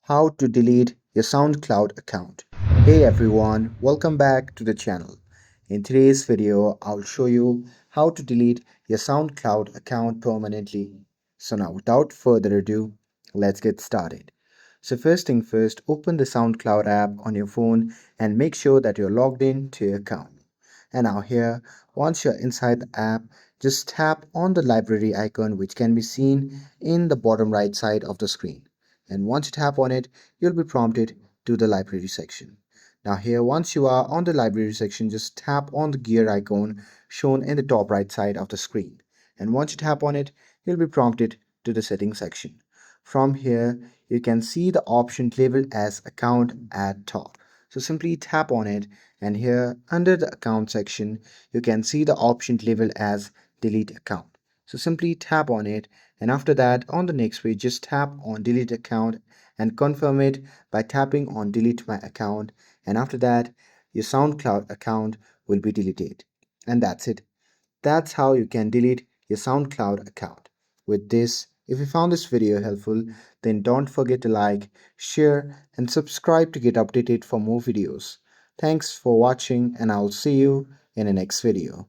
How to delete your SoundCloud account. Hey everyone, welcome back to the channel. In today's video, I'll show you how to delete your SoundCloud account permanently. So now without further ado, let's get started. So first thing first, open the SoundCloud app on your phone and make sure that you're logged in to your account. And now here, once you're inside the app, just tap on the library icon which can be seen in the bottom right side of the screen. And once you tap on it, you'll be prompted to the library section. Now here, once you are on the library section, just tap on the gear icon shown in the top right side of the screen. And once you tap on it, you'll be prompted to the settings section. From here, you can see the option labeled as account at top. So simply tap on it, and here under the account section, you can see the option labeled as delete account. So simply tap on it, and after that on the next page just tap on delete account and confirm it by tapping on delete my account, and after that your SoundCloud account will be deleted. And that's it. That's how you can delete your SoundCloud account. With this, if you found this video helpful, then don't forget to like, share, and subscribe to get updated for more videos. Thanks for watching, and I'll see you in the next video.